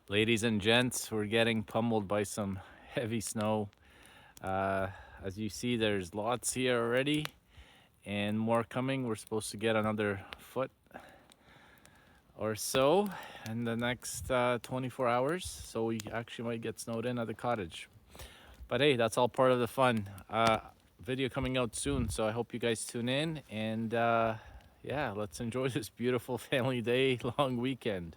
Ladies and gents, we're getting pummeled by some heavy snow. Uh, as you see, there's lots here already and more coming. We're supposed to get another foot or so in the next 24 hours. So we actually might get snowed in at the cottage. But hey, that's all part of the fun. Video coming out soon, so I hope you guys tune in. And yeah, let's enjoy this beautiful family day long weekend.